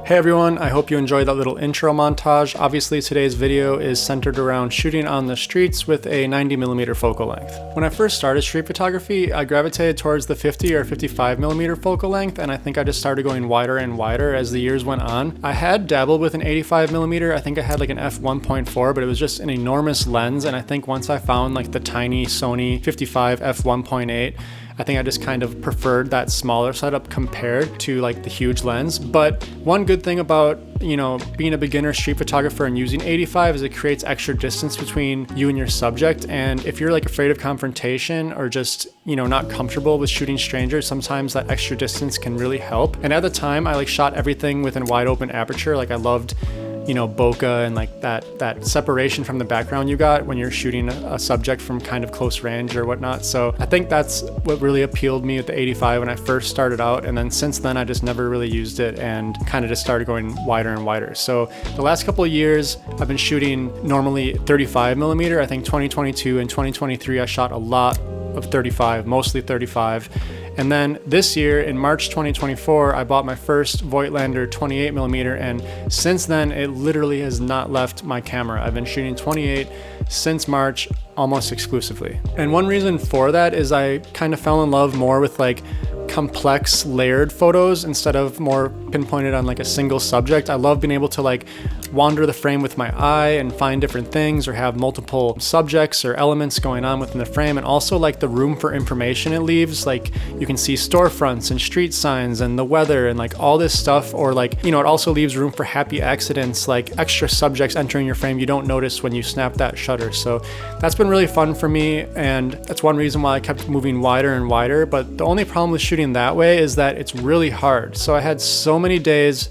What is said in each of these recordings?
Hey everyone, I hope you enjoyed that little intro montage. Obviously today's video is centered around shooting on the streets with a 90mm focal length. When I first started street photography, I gravitated towards the 50 or 55mm focal length, and I think I just started going wider and wider as the years went on. I had dabbled with an 85mm, I think I had like an f1.4, but it was just an enormous lens, and I think once I found like the tiny Sony 55 f1.8, I think I just kind of preferred that smaller setup compared to like the huge lens. But one good thing about, you know, being a beginner street photographer and using 85 is it creates extra distance between you and your subject. And if you're like afraid of confrontation or just, you know, not comfortable with shooting strangers, sometimes that extra distance can really help. And at the time I like shot everything with a wide open aperture. Like I loved, you know, bokeh and like that separation from the background you got when you're shooting a subject from kind of close range or whatnot. So I think that's what really appealed me with the 85 when I first started out, and then since then I just never really used it and kind of just started going wider and wider. So the last couple of years I've been shooting normally 35mm. I think 2022 and 2023 I shot a lot of 35, mostly 35. And then this year in March 2024, I bought my first Voigtlander 28mm, and since then it literally has not left my camera. I've been shooting 28 since March almost exclusively. And one reason for that is I kind of fell in love more with like complex layered photos instead of more pinpointed on like a single subject. I love being able to like wander the frame with my eye and find different things or have multiple subjects or elements going on within the frame, and also like the room for information it leaves. Like you can see storefronts and street signs and the weather and like all this stuff, or like, you know, it also leaves room for happy accidents, like extra subjects entering your frame you don't notice when you snap that shutter. So that's been really fun for me, and that's one reason why I kept moving wider and wider. But the only problem with shooting that way is that it's really hard. So I had so many days,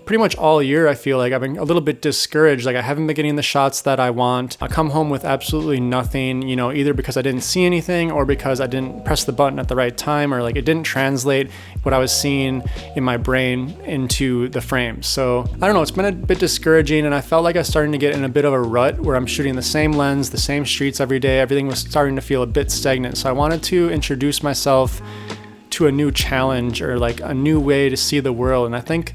pretty much all year, I feel like I've been a little bit discouraged. Like I haven't been getting the shots that I want. I come home with absolutely nothing, you know, either because I didn't see anything or because I didn't press the button at the right time, or like it didn't translate what I was seeing in my brain into the frame. So I don't know, it's been a bit discouraging, and I felt like I was starting to get in a bit of a rut where I'm shooting the same lens, the same streets every day. Everything was starting to feel a bit stagnant. So I wanted to introduce myself to a new challenge, or like a new way to see the world. And I think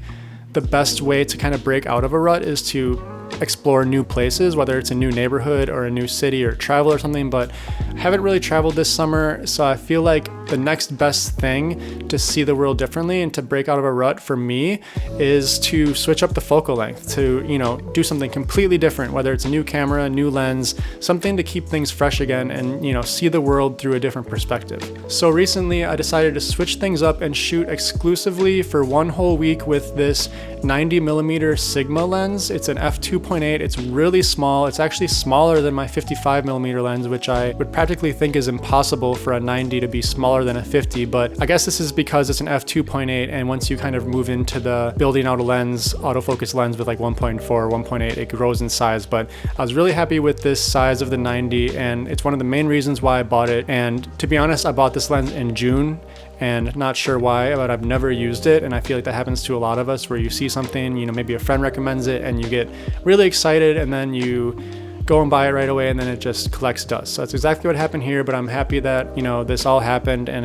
the best way to kind of break out of a rut is to explore new places, whether it's a new neighborhood or a new city or travel or something. But I haven't really traveled this summer, so I feel like the next best thing to see the world differently and to break out of a rut for me is to switch up the focal length, to, you know, do something completely different, whether it's a new camera, a new lens, something to keep things fresh again and, you know, see the world through a different perspective. So recently I decided to switch things up and shoot exclusively for one whole week with this 90mm Sigma lens. It's an f2.8. It's really small. It's actually smaller than my 55mm lens, which I would practically think is impossible for a 90 to be smaller than a 50, but I guess this is because it's an f2.8, and once you kind of move into the building out a lens, autofocus lens with like 1.4 or 1.8, it grows in size. But I was really happy with this size of the 90, and it's one of the main reasons why I bought it. And to be honest, I bought this lens in June, and not sure why, but I've never used it. And I feel like that happens to a lot of us, where you see something, you know, maybe a friend recommends it and you get really excited, and then you go and buy it right away, and then it just collects dust. So that's exactly what happened here. But I'm happy that, you know, this all happened, and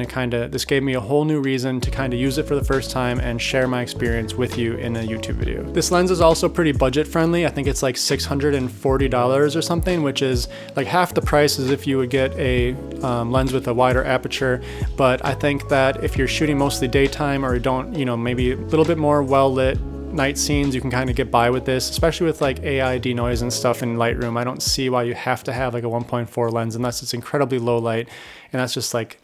this gave me a whole new reason to kind of use it for the first time and share my experience with you in a YouTube video. This lens is also pretty budget friendly. I think it's like $640 or something, which is like half the price as if you would get a lens with a wider aperture. But I think that if you're shooting mostly daytime, or don't, you know, maybe a little bit more well lit night scenes, you can kind of get by with this, especially with like AI denoise and stuff in Lightroom. I don't see why you have to have like a 1.4 lens unless it's incredibly low light, and that's just like,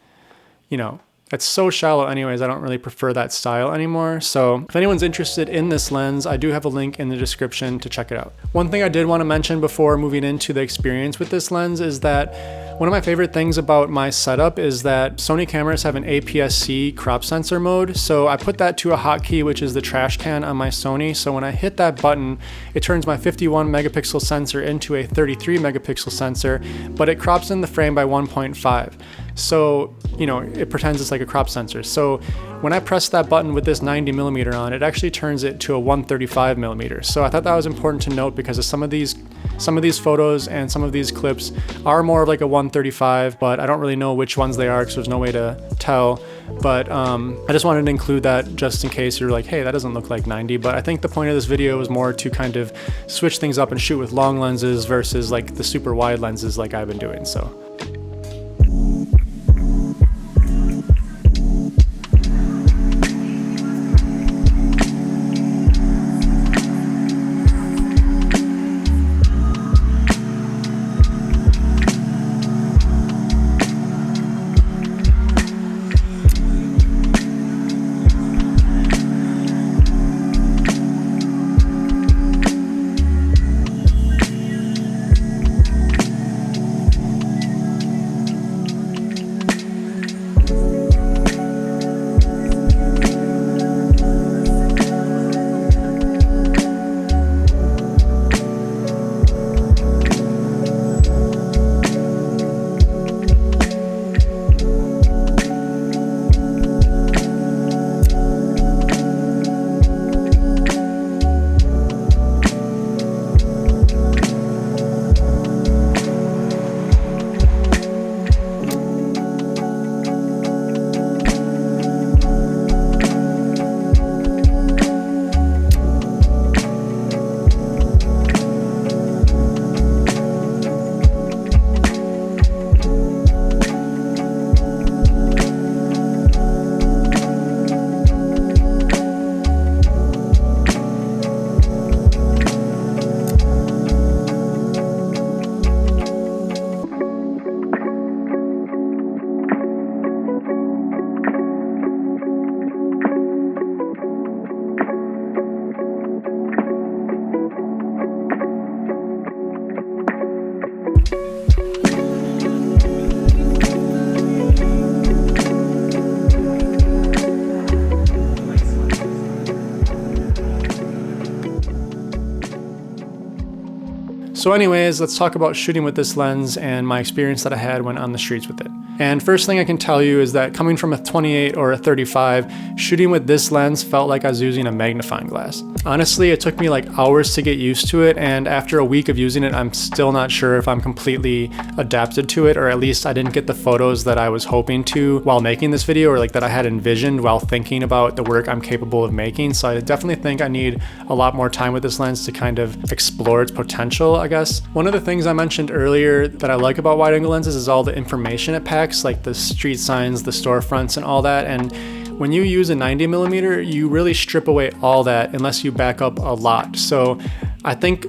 you know, it's so shallow anyways. I don't really prefer that style anymore. So if anyone's interested in this lens, I do have a link in the description to check it out. One thing I did want to mention before moving into the experience with this lens is that one of my favorite things about my setup is that Sony cameras have an APS-C crop sensor mode. So I put that to a hotkey, which is the trash can on my Sony. So when I hit that button, it turns my 51 megapixel sensor into a 33 megapixel sensor, but it crops in the frame by 1.5. So, you know, it pretends it's like a crop sensor. So when I press that button with this 90mm on, it actually turns it to a 135mm. So I thought that was important to note, because of some of these Some of these photos and some of these clips are more of like a 135, but I don't really know which ones they are because there's no way to tell. But I just wanted to include that just in case you're like, hey, that doesn't look like 90. But I think the point of this video was more to kind of switch things up and shoot with long lenses versus like the super wide lenses like I've been doing. So. So anyways, let's talk about shooting with this lens and my experience that I had when on the streets with it. And first thing I can tell you is that coming from a 28 or a 35, shooting with this lens felt like I was using a magnifying glass. Honestly, it took me like hours to get used to it, and after a week of using it, I'm still not sure if I'm completely adapted to it, or at least I didn't get the photos that I was hoping to while making this video, or like that I had envisioned while thinking about the work I'm capable of making. So I definitely think I need a lot more time with this lens to kind of explore its potential, I guess. One of the things I mentioned earlier that I like about wide angle lenses is all the information it packs, like the street signs, the storefronts, and all that. And when you use a 90mm, you really strip away all that unless you back up a lot. So I think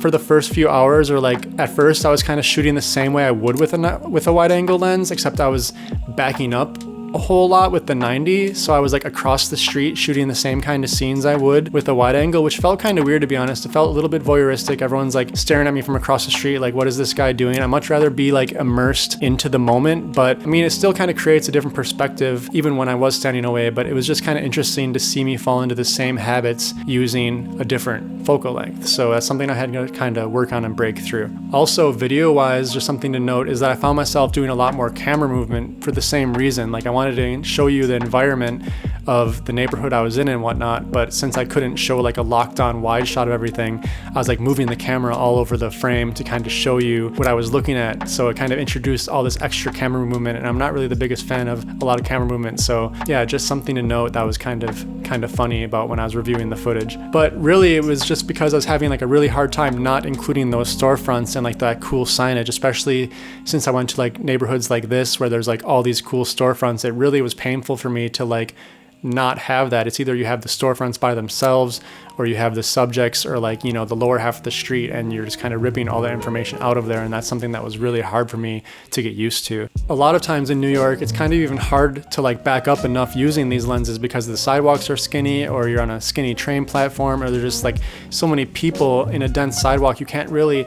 for the first few hours, or like at first I was kind of shooting the same way I would with a wide angle lens, except I was backing up a whole lot with the 90, so I was like across the street shooting the same kind of scenes I would with a wide angle, which felt kind of weird, to be honest. It felt a little bit voyeuristic. Everyone's like staring at me from across the street like, what is this guy doing? I'd much rather be like immersed into the moment. But I mean, it still kind of creates a different perspective even when I was standing away, but it was just kind of interesting to see me fall into the same habits using a different focal length. So that's something I had to kind of work on and break through. Also, video wise, just something to note is that I found myself doing a lot more camera movement for the same reason. Like, I wanted to show you the environment of the neighborhood I was in and whatnot, but since I couldn't show like a locked on wide shot of everything, I was like moving the camera all over the frame to kind of show you what I was looking at. So it kind of introduced all this extra camera movement, and I'm not really the biggest fan of a lot of camera movement. So yeah, just something to note that was kind of funny about when I was reviewing the footage. But really it was just because I was having like a really hard time not including those storefronts and like that cool signage, especially since I went to like neighborhoods like this where there's like all these cool storefronts. It really was painful for me to like not have that. It's either you have the storefronts by themselves, or you have the subjects, or like, you know, the lower half of the street, and you're just kind of ripping all that information out of there. And that's something that was really hard for me to get used to. A lot of times in New York, it's kind of even hard to like back up enough using these lenses because the sidewalks are skinny, or you're on a skinny train platform, or there's just like so many people in a dense sidewalk, you can't really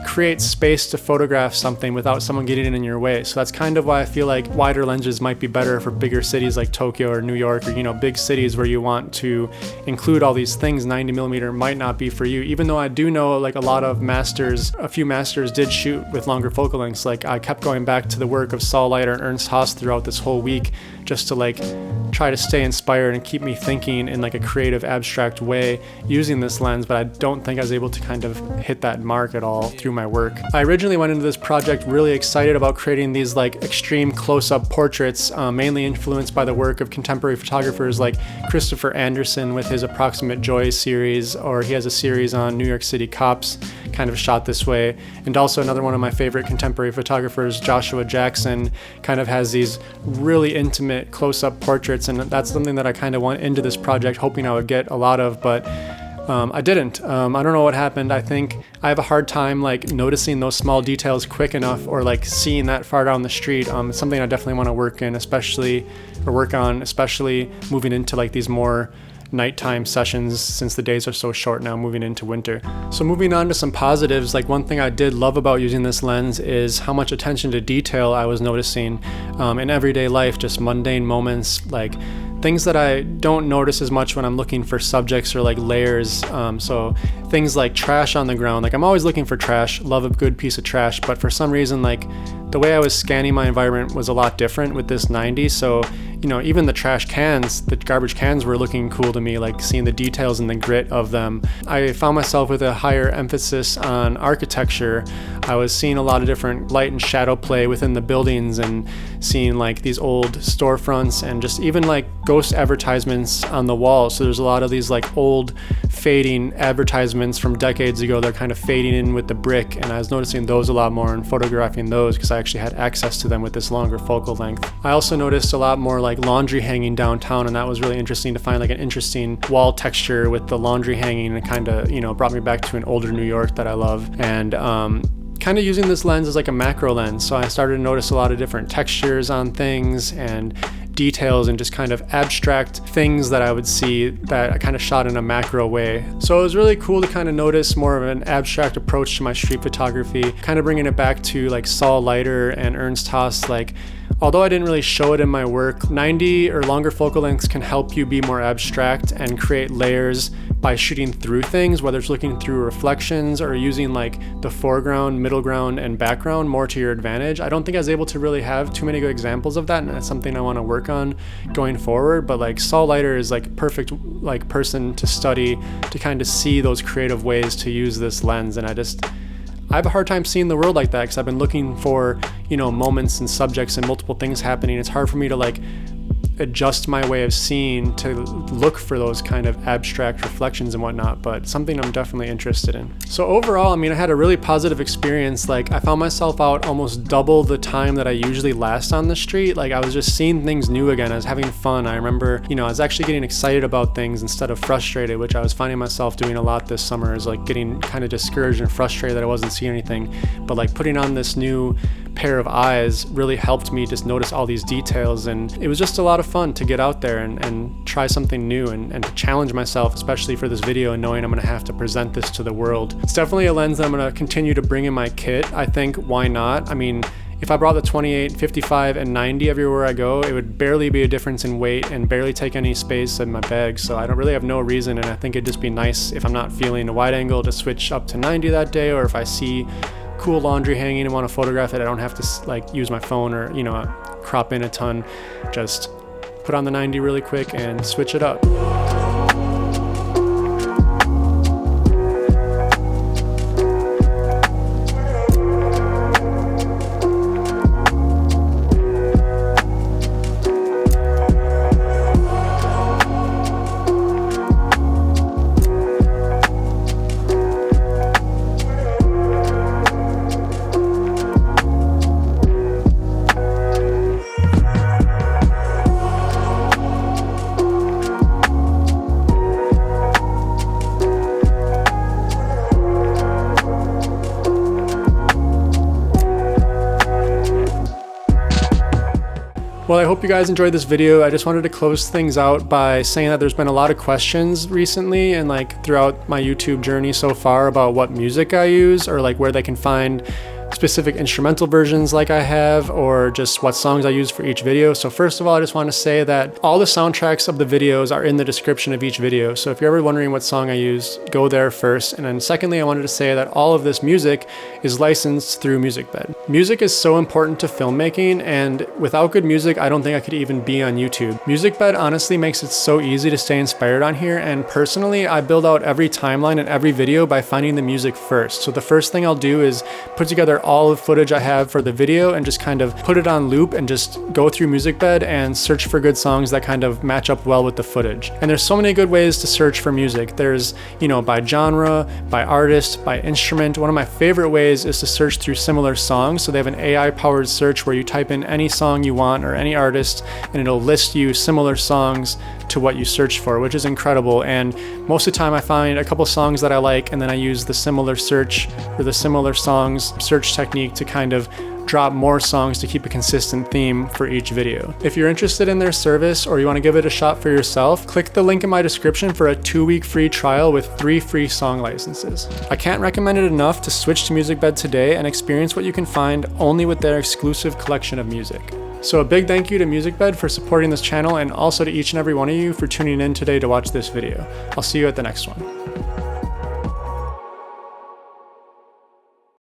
create space to photograph something without someone getting in your way. So that's kind of why I feel like wider lenses might be better for bigger cities like Tokyo or New York, or, you know, big cities where you want to include all these things. 90mm might not be for you, even though I do know like a few masters did shoot with longer focal lengths. Like, I kept going back to the work of Saul Leiter and Ernst Haas throughout this whole week, just to like try to stay inspired and keep me thinking in like a creative, abstract way using this lens, but I don't think I was able to kind of hit that mark at all through my work. I originally went into this project really excited about creating these like extreme close-up portraits, mainly influenced by the work of contemporary photographers like Christopher Anderson with his Approximate Joy series, or he has a series on New York City cops kind of shot this way. And also another one of my favorite contemporary photographers, Joshua Jackson, kind of has these really intimate close-up portraits, and that's something that I kind of went into this project hoping I would get a lot of, but I didn't. I don't know what happened. I think I have a hard time like noticing those small details quick enough, or like seeing that far down the street. It's something I definitely want to work on, especially moving into like these more nighttime sessions, since the days are so short now moving into winter. So moving on to some positives, like one thing I did love about using this lens is how much attention to detail I was noticing in everyday life, just mundane moments, like things that I don't notice as much when I'm looking for subjects or like layers. So things like trash on the ground, like I'm always looking for trash, love a good piece of trash, but for some reason like the way I was scanning my environment was a lot different with this 90. So, you know, even the trash cans, the garbage cans were looking cool to me, like seeing the details and the grit of them. I found myself with a higher emphasis on architecture. I was seeing a lot of different light and shadow play within the buildings, and seeing like these old storefronts and just even like ghost advertisements on the wall. So there's a lot of these like old fading advertisements from decades ago. They're kind of fading in with the brick, and I was noticing those a lot more and photographing those because I actually had access to them with this longer focal length. I also noticed a lot more like laundry hanging downtown, and that was really interesting to find like an interesting wall texture with the laundry hanging, and kind of, you know, brought me back to an older New York that I love. And kind of using this lens as like a macro lens, so I started to notice a lot of different textures on things and details and just kind of abstract things that I would see that I kind of shot in a macro way. So it was really cool to kind of notice more of an abstract approach to my street photography, kind of bringing it back to like Saul Leiter and Ernst Haas. Like, although I didn't really show it in my work, 90 or longer focal lengths can help you be more abstract and create layers by shooting through things, whether it's looking through reflections or using like the foreground, middle ground, and background more to your advantage. I don't think I was able to really have too many good examples of that, and that's something I want to work on going forward. But like Saul Leiter is like perfect like person to study, to kind of see those creative ways to use this lens. And I have a hard time seeing the world like that because I've been looking for, you know, moments and subjects and multiple things happening. It's hard for me to like adjust my way of seeing to look for those kind of abstract reflections and whatnot, but something I'm definitely interested in. So overall, I mean, I had a really positive experience. Like, I found myself out almost double the time that I usually last on the street. Like, I was just seeing things new again. I was having fun. I remember, you know, I was actually getting excited about things instead of frustrated, which I was finding myself doing a lot this summer, is like getting kind of discouraged and frustrated that I wasn't seeing anything. But like putting on this new pair of eyes really helped me just notice all these details, and it was just a lot of fun to get out there and try something new and to challenge myself, especially for this video, and knowing I'm going to have to present this to the world. It's definitely a lens that I'm going to continue to bring in my kit. I think, why not? I mean, if I brought the 28, 55, and 90 everywhere I go, it would barely be a difference in weight and barely take any space in my bag, so I don't really have no reason, and I think it'd just be nice if I'm not feeling a wide angle to switch up to 90 that day, or if I see cool laundry hanging and want to photograph it, I don't have to like use my phone or, you know, crop in a ton. Just put on the 90 really quick and switch it up. Well, I hope you guys enjoyed this video. I just wanted to close things out by saying that there's been a lot of questions recently and like throughout my YouTube journey so far about what music I use, or like where they can find specific instrumental versions like I have, or just what songs I use for each video. So first of all, I just want to say that all the soundtracks of the videos are in the description of each video. So if you're ever wondering what song I use, go there first. And then secondly, I wanted to say that all of this music is licensed through Musicbed. Music is so important to filmmaking, and without good music, I don't think I could even be on YouTube. Musicbed honestly makes it so easy to stay inspired on here, and personally, I build out every timeline and every video by finding the music first. So the first thing I'll do is put together all the footage I have for the video and just kind of put it on loop and just go through Musicbed and search for good songs that kind of match up well with the footage. And there's so many good ways to search for music. There's, you know, by genre, by artist, by instrument. One of my favorite ways is to search through similar songs. So they have an AI powered search where you type in any song you want or any artist, and it'll list you similar songs to what you search for, which is incredible. And most of the time I find a couple songs that I like, and then I use the similar search or the similar songs search technique to kind of drop more songs to keep a consistent theme for each video. If you're interested in their service or you want to give it a shot for yourself, click the link in my description for a 2-week free trial with 3 free song licenses. I can't recommend it enough to switch to Musicbed today and experience what you can find only with their exclusive collection of music. So a big thank you to Musicbed for supporting this channel, and also to each and every one of you for tuning in today to watch this video. I'll see you at the next one.